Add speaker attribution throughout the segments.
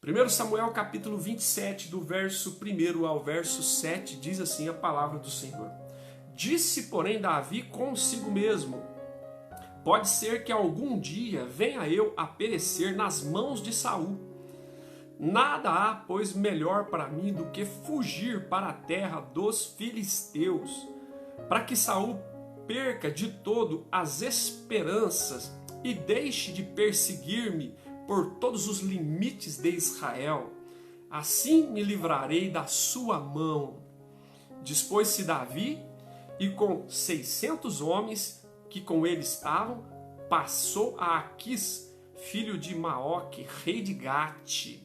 Speaker 1: 1 Samuel capítulo 27, do verso 1 ao verso 7, diz assim a palavra do Senhor. Disse, porém, Davi consigo mesmo: pode ser que algum dia venha eu a perecer nas mãos de Saul. Nada há, pois, melhor para mim do que fugir para a terra dos filisteus, para que Saul perca de todo as esperanças e deixe de perseguir-me por todos os limites de Israel. Assim me livrarei da sua mão. Dispôs-se Davi, e com 600 homens que com ele estavam, passou a Aquis, filho de Maoque, rei de Gate.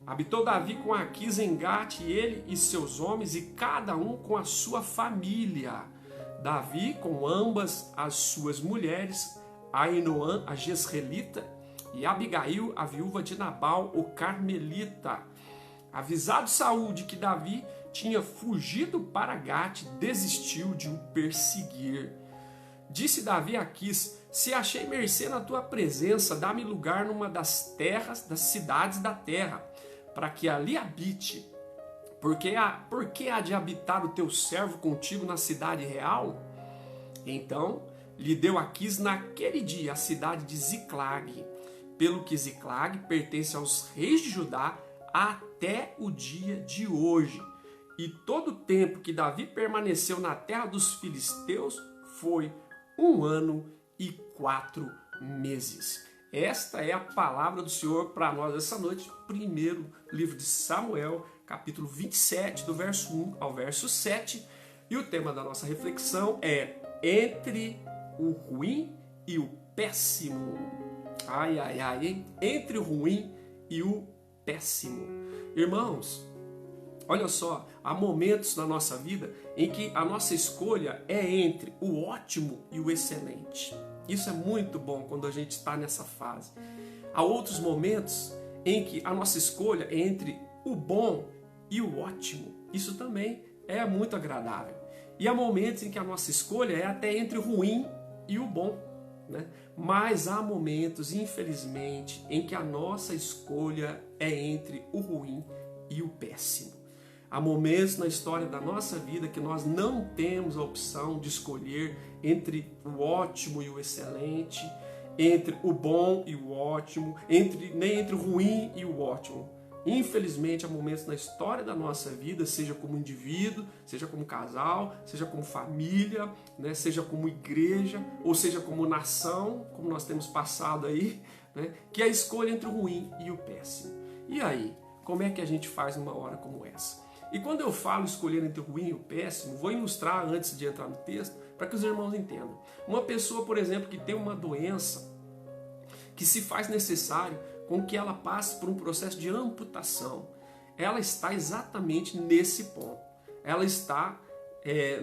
Speaker 1: Habitou Davi com Aquis em Gate, ele e seus homens, e cada um com a sua família. Davi com ambas as suas mulheres, Ainoã, a Jezreelita, e Abigail, a viúva de Nabal, o Carmelita. Avisado Saul de que Davi tinha fugido para Gate, desistiu de o perseguir. Disse Davi a Aquis: se achei mercê na tua presença, dá-me lugar numa das terras, das cidades da terra, para que ali habite. Porque há de habitar o teu servo contigo na cidade real? Então lhe deu Aquis naquele dia a cidade de Ziclag, pelo que Ziclag pertence aos reis de Judá até o dia de hoje. E todo o tempo que Davi permaneceu na terra dos filisteus foi 1 ano e 4 meses. Esta é a palavra do Senhor para nós essa noite. Primeiro livro de Samuel, capítulo 27, do verso 1 ao verso 7. E o tema da nossa reflexão é entre o ruim e o péssimo. Ai, ai, ai, hein? Entre o ruim e o péssimo. Irmãos, olha só, há momentos na nossa vida em que a nossa escolha é entre o ótimo e o excelente. Isso é muito bom quando a gente está nessa fase. Há outros momentos em que a nossa escolha é entre o bom e o ótimo. Isso também é muito agradável. E há momentos em que a nossa escolha é até entre o ruim e o bom, né? Mas há momentos, infelizmente, em que a nossa escolha é entre o ruim e o péssimo. Há momentos na história da nossa vida que nós não temos a opção de escolher entre o ótimo e o excelente, entre o bom e o ótimo, nem entre o ruim e o ótimo. Infelizmente, há momentos na história da nossa vida, seja como indivíduo, seja como casal, seja como família, né, seja como igreja, ou seja como nação, como nós temos passado aí, né, que é a escolha entre o ruim e o péssimo. E aí, como é que a gente faz numa hora como essa? E quando eu falo escolher entre o ruim e o péssimo, vou ilustrar antes de entrar no texto, para que os irmãos entendam. Uma pessoa, por exemplo, que tem uma doença que se faz necessário com que ela passe por um processo de amputação, ela está exatamente nesse ponto. Ela está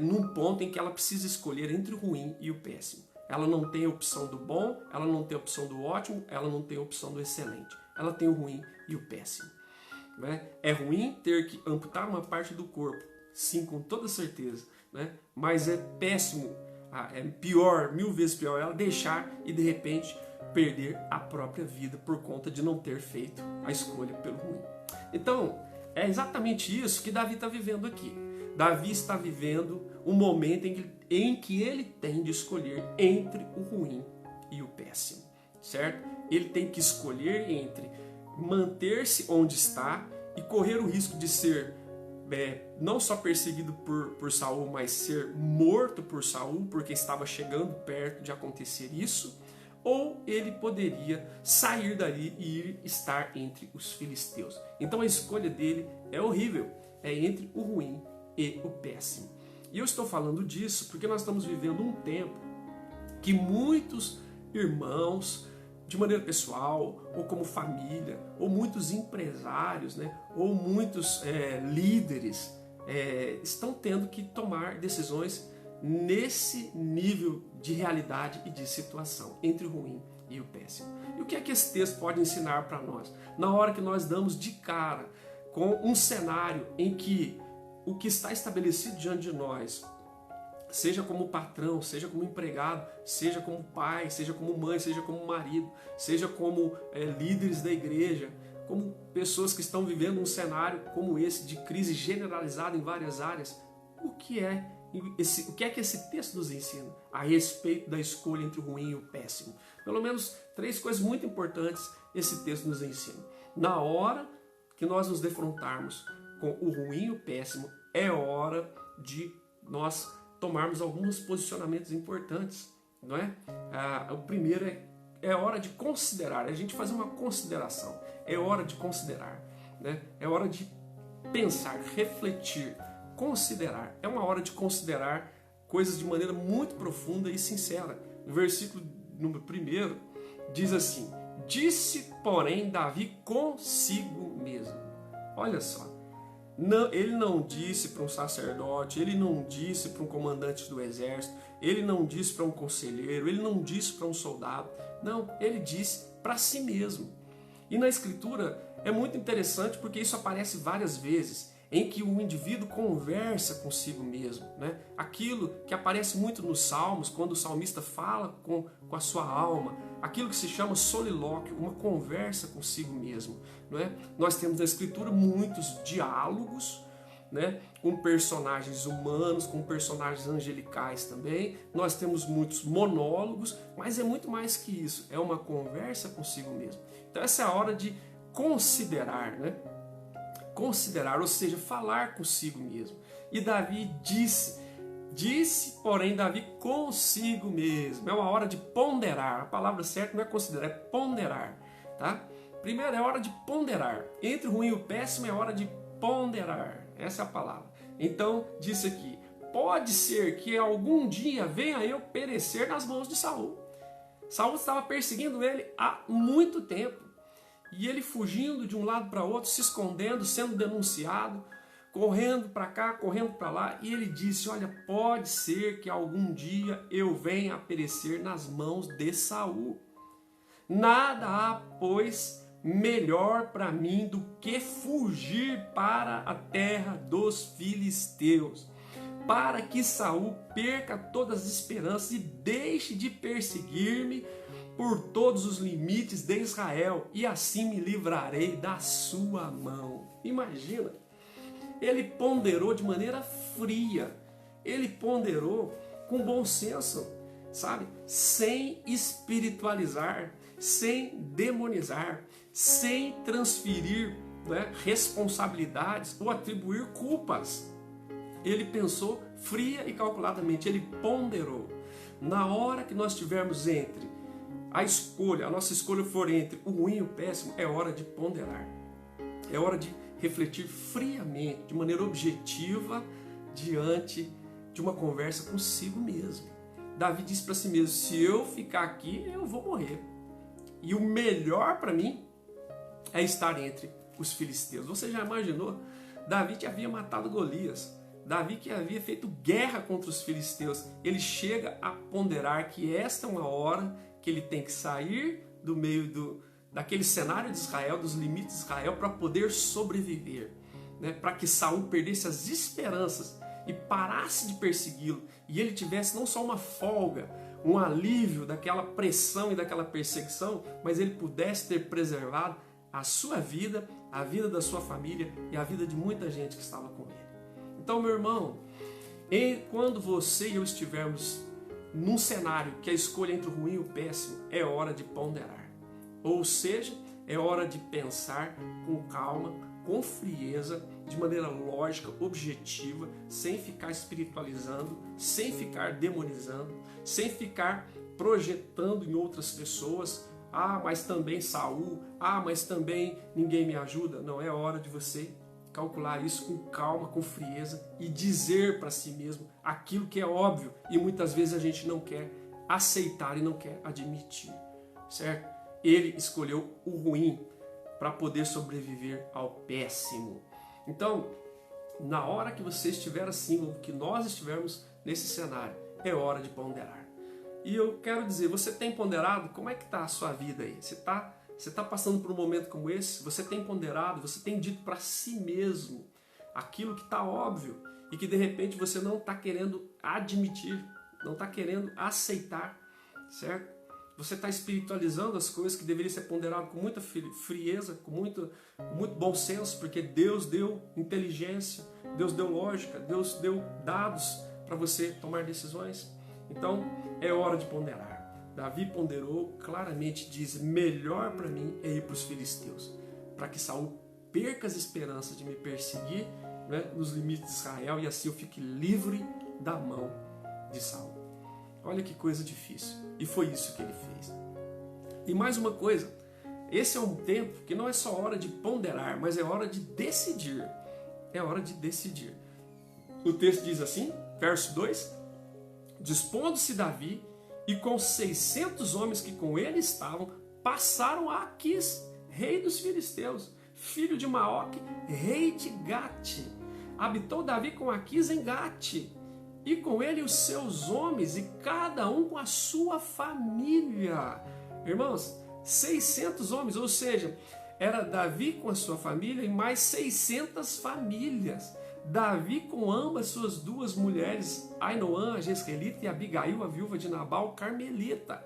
Speaker 1: num ponto em que ela precisa escolher entre o ruim e o péssimo. Ela não tem a opção do bom, ela não tem a opção do ótimo, ela não tem a opção do excelente. Ela tem o ruim e o péssimo. Né? É ruim ter que amputar uma parte do corpo, sim, com toda certeza, né? Mas é péssimo, é pior, 1000 vezes pior, ela deixar e de repente perder a própria vida por conta de não ter feito a escolha pelo ruim. Então, é exatamente isso que Davi está vivendo aqui. Davi está vivendo um momento em que ele tem de escolher entre o ruim e o péssimo, certo? Ele tem que escolher entre manter-se onde está e correr o risco de ser não só perseguido por Saul, mas ser morto por Saul, porque estava chegando perto de acontecer isso, ou ele poderia sair dali e ir estar entre os filisteus. Então a escolha dele é horrível, é entre o ruim e o péssimo. E eu estou falando disso porque nós estamos vivendo um tempo que muitos irmãos, de maneira pessoal, ou como família, ou muitos empresários, né, ou muitos líderes estão tendo que tomar decisões nesse nível de realidade e de situação, entre o ruim e o péssimo. E o que é que esse texto pode ensinar para nós? Na hora que nós damos de cara com um cenário em que o que está estabelecido diante de nós, seja como patrão, seja como empregado, seja como pai, seja como mãe, seja como marido, seja como líderes da igreja, como pessoas que estão vivendo um cenário como esse, de crise generalizada em várias áreas, o que é que esse texto nos ensina a respeito da escolha entre o ruim e o péssimo? Pelo menos 3 coisas muito importantes esse texto nos ensina. Na hora que nós nos defrontarmos com o ruim e o péssimo, é hora de nós tomarmos alguns posicionamentos importantes, não é? O primeiro é hora de considerar, é a gente fazer uma consideração, é hora de considerar, né? É hora de pensar, refletir, considerar. É uma hora de considerar coisas de maneira muito profunda e sincera. No versículo número 1 diz assim: disse, porém, Davi consigo mesmo. Olha só, ele não disse para um sacerdote, ele não disse para um comandante do exército, ele não disse para um conselheiro, ele não disse para um soldado. Não, ele disse para si mesmo. E na Escritura é muito interessante porque isso aparece várias vezes, em que o indivíduo conversa consigo mesmo, né? Aquilo que aparece muito nos Salmos, quando o salmista fala com a sua alma, aquilo que se chama solilóquio, uma conversa consigo mesmo, não é? Nós temos na Escritura muitos diálogos, né? Com personagens humanos, com personagens angelicais também. Nós temos muitos monólogos, mas é muito mais que isso, é uma conversa consigo mesmo. Então essa é a hora de considerar, né? Considerar, ou seja, falar consigo mesmo. E Davi disse, porém, Davi consigo mesmo. É uma hora de ponderar. A palavra certa não é considerar, é ponderar, tá? Primeiro é hora de ponderar. Entre o ruim e o péssimo é hora de ponderar. Essa é a palavra. Então, disse aqui: pode ser que algum dia venha eu perecer nas mãos de Saul. Saul estava perseguindo ele há muito tempo. E ele fugindo de um lado para outro, se escondendo, sendo denunciado, correndo para cá, correndo para lá. E ele disse: olha, pode ser que algum dia eu venha a perecer nas mãos de Saul. Nada há, pois, melhor para mim do que fugir para a terra dos filisteus, para que Saul perca todas as esperanças e deixe de perseguir-me por todos os limites de Israel, e assim me livrarei da sua mão. Imagina, ele ponderou de maneira fria, ele ponderou com bom senso, sabe? Sem espiritualizar, sem demonizar, sem transferir, né, responsabilidades ou atribuir culpas. Ele pensou fria e calculadamente, ele ponderou. Na hora que nós estivermos entre a nossa escolha for entre o ruim e o péssimo, é hora de ponderar. É hora de refletir friamente, de maneira objetiva, diante de uma conversa consigo mesmo. Davi disse para si mesmo: se eu ficar aqui, eu vou morrer. E o melhor para mim é estar entre os filisteus. Você já imaginou? Davi que havia matado Golias. Davi que havia feito guerra contra os filisteus. Ele chega a ponderar que esta é uma hora que ele tem que sair do meio daquele cenário de Israel, dos limites de Israel, para poder sobreviver, né? Para que Saul perdesse as esperanças e parasse de persegui-lo, e ele tivesse não só uma folga, um alívio daquela pressão e daquela perseguição, mas ele pudesse ter preservado a sua vida, a vida da sua família e a vida de muita gente que estava com ele. Então, meu irmão, quando você e eu estivermos num cenário que a escolha entre o ruim e o péssimo, é hora de ponderar. Ou seja, é hora de pensar com calma, com frieza, de maneira lógica, objetiva, sem ficar espiritualizando, sem ficar demonizando, sem ficar projetando em outras pessoas: ah, mas também Saul, ah, mas também ninguém me ajuda. Não, é hora de você calcular isso com calma, com frieza e dizer para si mesmo aquilo que é óbvio e muitas vezes a gente não quer aceitar e não quer admitir, certo? Ele escolheu o ruim para poder sobreviver ao péssimo. Então, na hora que você estiver assim, ou que nós estivermos nesse cenário, é hora de ponderar. E eu quero dizer, você tem ponderado? Como é que está a sua vida aí? Você está passando por um momento como esse? Você tem ponderado? Você tem dito para si mesmo aquilo que está óbvio e que de repente você não está querendo admitir, não está querendo aceitar, certo? você está espiritualizando as coisas que deveria ser ponderado com muita frieza, com muito bom senso, porque Deus deu inteligência, Deus deu lógica, Deus deu dados para você tomar decisões. Então é hora de ponderar. Davi ponderou, claramente diz: melhor para mim é ir para os filisteus, para que Saul perca as esperanças de me perseguir, né, nos limites de Israel, e assim eu fique livre da mão de Saul. Olha que coisa difícil. E foi isso que ele fez. E mais uma coisa, esse é um tempo que não é só hora de ponderar, mas é hora de decidir. É hora de decidir. O texto diz assim, verso 2: dispondo-se Davi e com 600 homens que com ele estavam, passaram a Aquis, rei dos filisteus, filho de Maoque, rei de Gate. Habitou Davi com Aquis em Gate, e com ele os seus homens, e cada um com a sua família. Irmãos, 600 homens, ou seja, era Davi com a sua família e mais 600 famílias. Davi com ambas suas duas mulheres, Ainoã, a Jezreelita, e Abigail, a viúva de Nabal, Carmelita.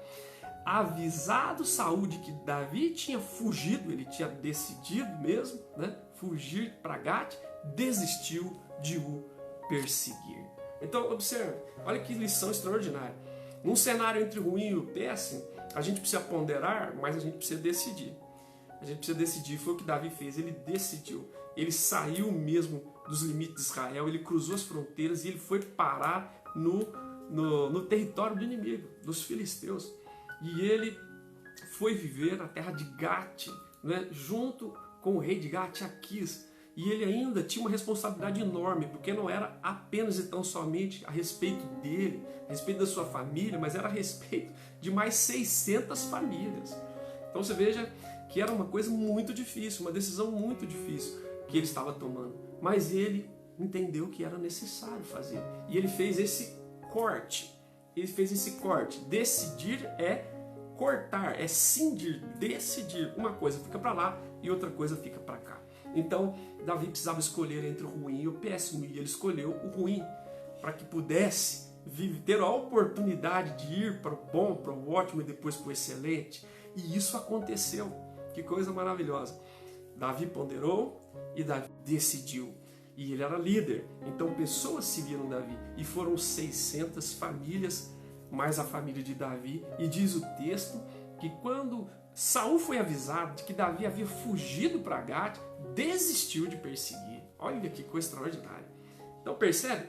Speaker 1: Avisado Saul de que Davi tinha fugido, ele tinha decidido mesmo, né, fugir para Gate, desistiu de o perseguir. Então, observe, olha que lição extraordinária. Num cenário entre o ruim e o péssimo, a gente precisa ponderar, mas a gente precisa decidir. A gente precisa decidir. Foi o que Davi fez, ele decidiu. Ele saiu mesmo dos limites de Israel, ele cruzou as fronteiras e ele foi parar no território do inimigo, dos filisteus. E ele foi viver na terra de Gate, né, junto com o rei de Gate, Aquis. E ele ainda tinha uma responsabilidade enorme, porque não era apenas e tão somente a respeito dele, a respeito da sua família, mas era a respeito de mais 600 famílias. Então você veja que era uma coisa muito difícil, uma decisão muito difícil que ele estava tomando. Mas ele entendeu que era necessário fazer. E ele fez esse corte. Ele fez esse corte. Decidir é cortar, é cindir, decidir. Uma coisa fica para lá e outra coisa fica para cá. Então, Davi precisava escolher entre o ruim e o péssimo, e ele escolheu o ruim, para que pudesse ter a oportunidade de ir para o bom, para o ótimo e depois para o excelente. E isso aconteceu. Que coisa maravilhosa. Davi ponderou e Davi decidiu. E ele era líder. Então, pessoas seguiram Davi. E foram 600 famílias, mais a família de Davi. E diz o texto que quando Saul foi avisado de que Davi havia fugido para Gate, desistiu de perseguir. Olha que coisa extraordinária. Então percebe?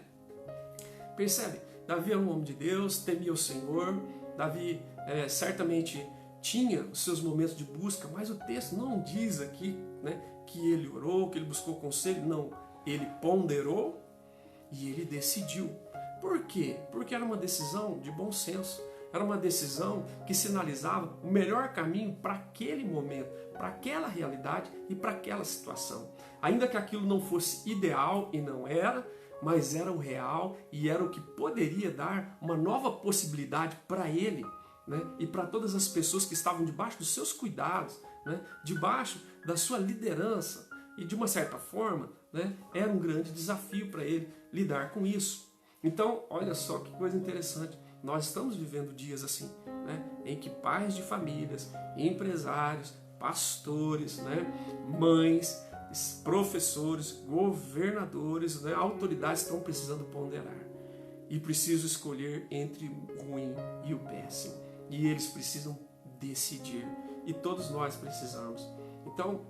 Speaker 1: Percebe? Davi era um homem de Deus, temia o Senhor. Davi certamente tinha os seus momentos de busca, mas o texto não diz aqui, né, que ele orou, que ele buscou conselho. Não, ele ponderou e ele decidiu. Por quê? Porque era uma decisão de bom senso. Era uma decisão que sinalizava o melhor caminho para aquele momento, para aquela realidade e para aquela situação. Ainda que aquilo não fosse ideal, e não era, mas era o real e era o que poderia dar uma nova possibilidade para ele, né? E para todas as pessoas que estavam debaixo dos seus cuidados, né? Debaixo da sua liderança. E de uma certa forma, né, era um grande desafio para ele lidar com isso. Então, olha só que coisa interessante. Nós estamos vivendo dias assim, né, em que pais de famílias, empresários, pastores, né, mães, professores, governadores, né, autoridades estão precisando ponderar. E precisam escolher entre o ruim e o péssimo. E eles precisam decidir. E todos nós precisamos. Então,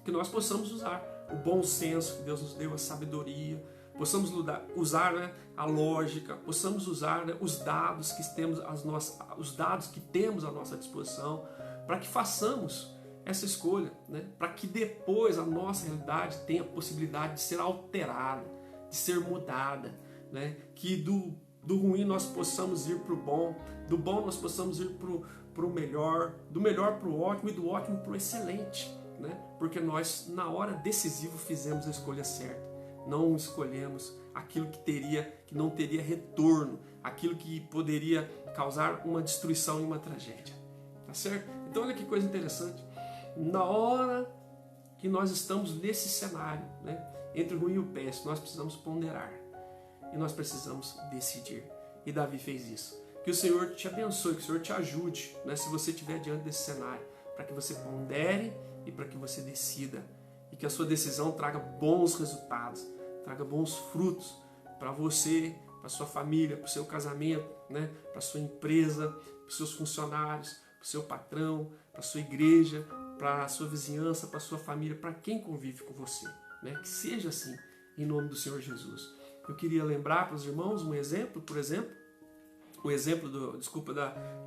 Speaker 1: que nós possamos usar o bom senso que Deus nos deu, a sabedoria, possamos usar, né, a lógica, possamos usar, né, os dados que temos à nossa disposição, para que façamos essa escolha, né, para que depois a nossa realidade tenha a possibilidade de ser alterada, de ser mudada, né, que do ruim nós possamos ir para o bom, do bom nós possamos ir para o melhor, do melhor para o ótimo e do ótimo para o excelente, né, porque nós na hora decisiva fizemos a escolha certa. Não escolhemos aquilo que não teria retorno, aquilo que poderia causar uma destruição e uma tragédia. Tá certo? Então olha que coisa interessante. Na hora que nós estamos nesse cenário, né, entre o ruim e o péssimo, nós precisamos ponderar. E nós precisamos decidir. E Davi fez isso. Que o Senhor te abençoe, que o Senhor te ajude, né, se você estiver diante desse cenário, para que você pondere e para que você decida. E que a sua decisão traga bons resultados, traga bons frutos para você, para sua família, para o seu casamento, né, para a sua empresa, para os seus funcionários, para o seu patrão, para a sua igreja, para a sua vizinhança, para a sua família, para quem convive com você. Né? Que seja assim, em nome do Senhor Jesus. Eu queria lembrar para os irmãos um exemplo, por exemplo, o exemplo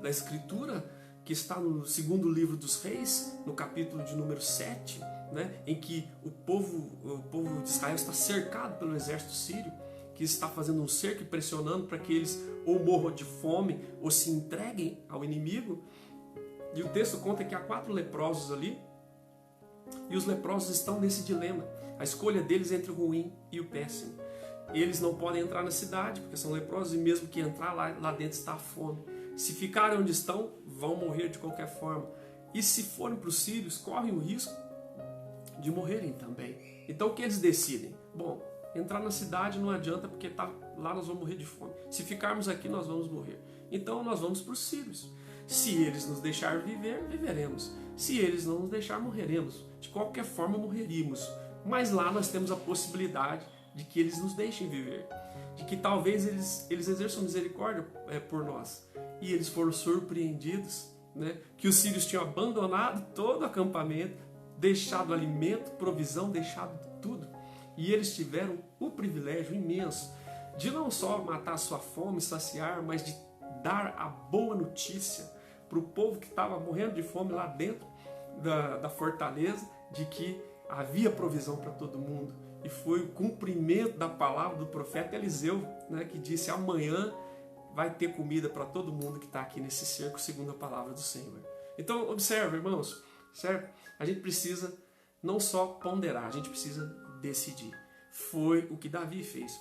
Speaker 1: da Escritura, que está no segundo livro dos Reis, no capítulo de número 7, né, em que o povo de Israel está cercado pelo exército sírio, que está fazendo um cerco e pressionando para que eles ou morram de fome ou se entreguem ao inimigo. E o texto conta que há 4 leprosos ali, e os leprosos estão nesse dilema, a escolha deles entre o ruim e o péssimo. Eles não podem entrar na cidade, porque são leprosos, e mesmo que entrar lá dentro está a fome. Se ficarem onde estão, vão morrer de qualquer forma. E se forem para os sírios, correm o risco de morrerem também. Então o que eles decidem? Bom, entrar na cidade não adianta, porque lá nós vamos morrer de fome. Se ficarmos aqui, nós vamos morrer. Então nós vamos para os sírios. Se eles nos deixar viver, viveremos. Se eles não nos deixar, morreremos. De qualquer forma, morreríamos. Mas lá nós temos a possibilidade de que eles nos deixem viver, de que talvez eles exerçam misericórdia por nós. E eles foram surpreendidos, né, que os sírios tinham abandonado todo o acampamento, deixado alimento, provisão, deixado tudo. E eles tiveram o privilégio imenso de não só matar a sua fome, saciar, mas de dar a boa notícia para o povo que estava morrendo de fome lá dentro da fortaleza, de que havia provisão para todo mundo. E foi o cumprimento da palavra do profeta Eliseu, né, que disse: amanhã vai ter comida para todo mundo que está aqui nesse cerco, segundo a palavra do Senhor. Então, observe, irmãos, certo? A gente precisa não só ponderar, a gente precisa decidir. Foi o que Davi fez,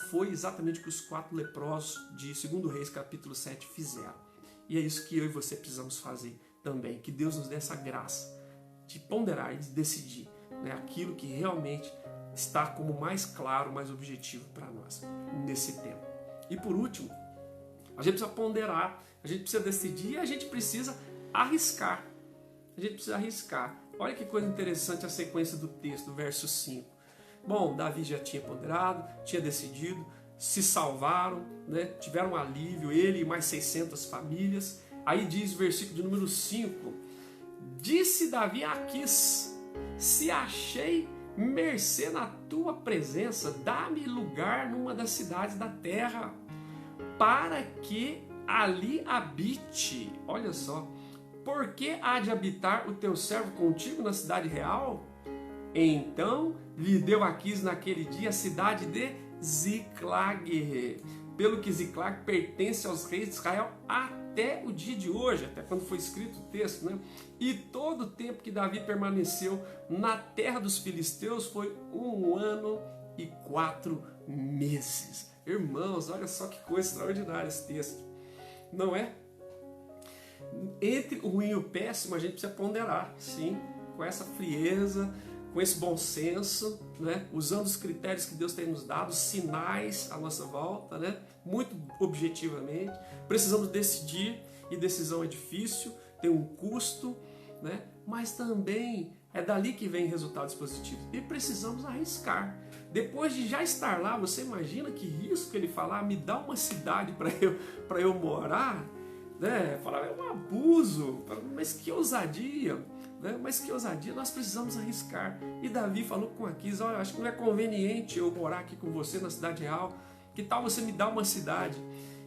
Speaker 1: foi exatamente o que os 4 leprosos de 2 Reis, capítulo 7, fizeram. E é isso que eu e você precisamos fazer também, que Deus nos dê essa graça de ponderar e de decidir, né, aquilo que realmente está como mais claro, mais objetivo para nós nesse tempo. E por último, a gente precisa ponderar, a gente precisa decidir e a gente precisa arriscar. A gente precisa arriscar. Olha que coisa interessante a sequência do texto, verso 5. Bom, Davi já tinha ponderado, tinha decidido, se salvaram, né, tiveram alívio, ele e mais 600 famílias. Aí diz o versículo de número 5, disse Davi a Aquis: se achei mercê na tua presença, dá-me lugar numa das cidades da terra, para que ali habite. Olha só, por que há de habitar o teu servo contigo na cidade real? Então lhe deu Aquis naquele dia a cidade de Ziclag, pelo que Ziclag pertence aos reis de Israel até o dia de hoje, até quando foi escrito o texto, né? E todo o tempo que Davi permaneceu na terra dos filisteus foi 1 ano e 4 meses. Irmãos, olha só que coisa extraordinária esse texto, não é? Entre o ruim e o péssimo a gente precisa ponderar, sim, com essa frieza, com esse bom senso, né? Usando os critérios que Deus tem nos dado, os sinais à nossa volta, né? Muito objetivamente. Precisamos decidir, e decisão é difícil, tem um custo, né? Mas também é dali que vem resultados positivos. E precisamos arriscar. Depois de já estar lá, você imagina que risco ele falar: me dá uma cidade para eu morar? Né? Falar, é um abuso, mas que ousadia. Né? Mas que ousadia, nós precisamos arriscar. E Davi falou com Aquis: olha, acho que não é conveniente eu morar aqui com você na cidade real, que tal você me dar uma cidade?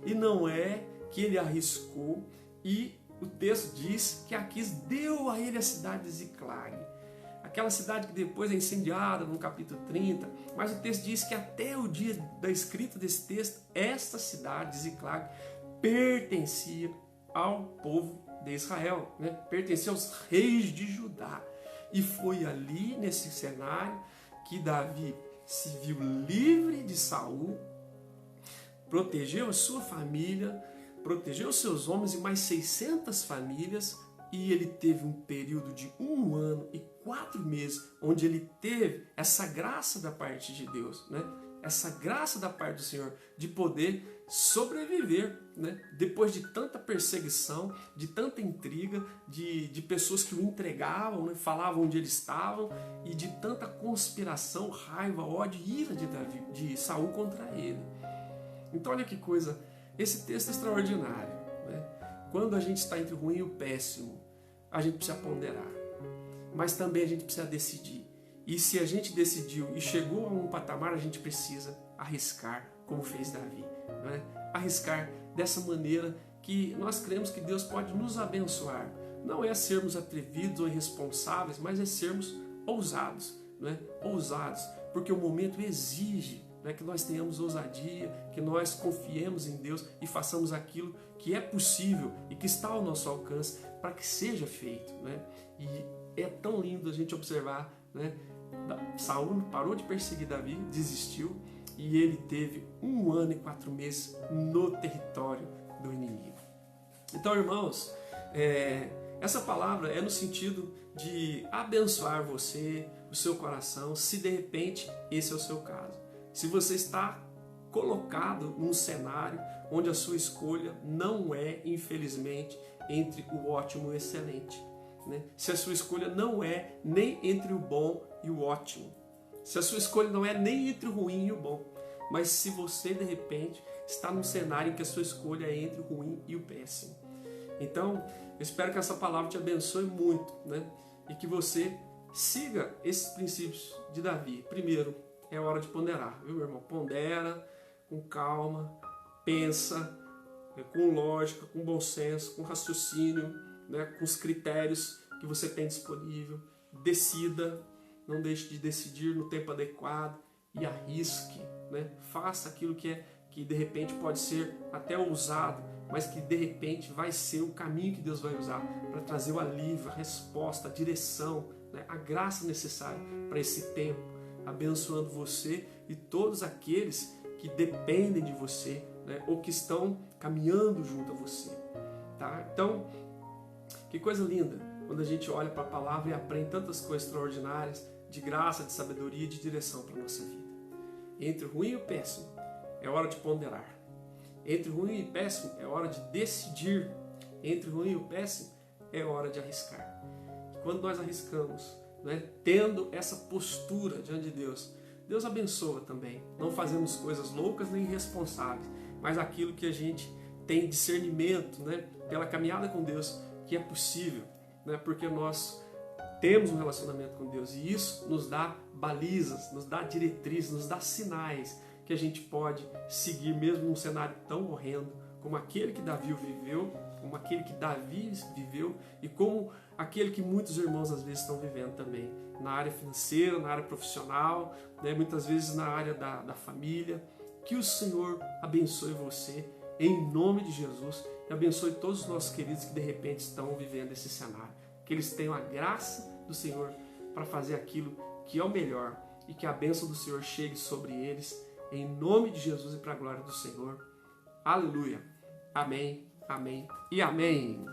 Speaker 1: E não é que ele arriscou, e o texto diz que Aquis deu a ele a cidade de Ziclag, aquela cidade que depois é incendiada no capítulo 30, mas o texto diz que até o dia da escrita desse texto, esta cidade de Ziclag pertencia ao povo de Israel, né? Pertencia aos reis de Judá. E foi ali, nesse cenário, que Davi se viu livre de Saul, protegeu a sua família, protegeu os seus homens e mais 600 famílias, e ele teve um período de 1 ano e 4 meses, onde ele teve essa graça da parte de Deus, né? essa graça da parte do Senhor de poder sobreviver, né? Depois de tanta perseguição, de tanta intriga, de pessoas que o entregavam, né? Falavam onde eles estavam, e de tanta conspiração, raiva, ódio e ira de Saul contra ele. Então olha que coisa, esse texto é extraordinário, né? Quando a gente está entre o ruim e o péssimo, a gente precisa ponderar, mas também a gente precisa decidir. E se a gente decidiu e chegou a um patamar, a gente precisa arriscar, como fez Davi, né? Arriscar dessa maneira que nós cremos que Deus pode nos abençoar. Não é sermos atrevidos ou irresponsáveis, mas é sermos ousados, né? Ousados, porque o momento exige, né, que nós tenhamos ousadia, que nós confiemos em Deus e façamos aquilo que é possível e que está ao nosso alcance para que seja feito, né? E é tão lindo a gente observar, né? Saul parou de perseguir Davi, desistiu, e ele teve 1 ano e 4 meses no território do inimigo. Então, irmãos, essa palavra é no sentido de abençoar você, o seu coração, se de repente esse é o seu caso. Se você está colocado num cenário onde a sua escolha não é, infelizmente, entre o ótimo e o excelente, né? Se a sua escolha não é nem entre o bom e o ótimo, se a sua escolha não é nem entre o ruim e o bom, mas se você de repente está num cenário em que a sua escolha é entre o ruim e o péssimo. Então, eu espero que essa palavra te abençoe muito, né? E que você siga esses princípios de Davi. Primeiro, é hora de ponderar, viu, meu irmão? Pondera com calma, pensa com lógica, com bom senso, com raciocínio, né, com os critérios que você tem disponível. Decida, não deixe de decidir no tempo adequado e arrisque, né? Faça aquilo que de repente pode ser até ousado, mas que de repente vai ser o caminho que Deus vai usar para trazer o alívio, a resposta, a direção, né, a graça necessária para esse tempo, abençoando você e todos aqueles que dependem de você, né, ou que estão caminhando junto a você, tá? Então, que coisa linda quando a gente olha para a palavra e aprende tantas coisas extraordinárias de graça, de sabedoria e de direção para a nossa vida. Entre o ruim e o péssimo é hora de ponderar. Entre o ruim e o péssimo é hora de decidir. Entre o ruim e o péssimo é hora de arriscar. E quando nós arriscamos, né, tendo essa postura diante de Deus, Deus abençoa também. Não fazemos coisas loucas nem irresponsáveis, mas aquilo que a gente tem discernimento, né, pela caminhada com Deus, que é possível, né, porque nós temos um relacionamento com Deus e isso nos dá balizas, nos dá diretrizes, nos dá sinais que a gente pode seguir mesmo num cenário tão horrendo como aquele que Davi viveu, como aquele que Davi viveu e como aquele que muitos irmãos às vezes estão vivendo também, na área financeira, na área profissional, né, muitas vezes na área da família. Que o Senhor abençoe você em nome de Jesus e abençoe todos os nossos queridos que de repente estão vivendo esse cenário. Que eles tenham a graça do Senhor para fazer aquilo que é o melhor e que a bênção do Senhor chegue sobre eles em nome de Jesus e para a glória do Senhor. Aleluia. Amém, amém e amém.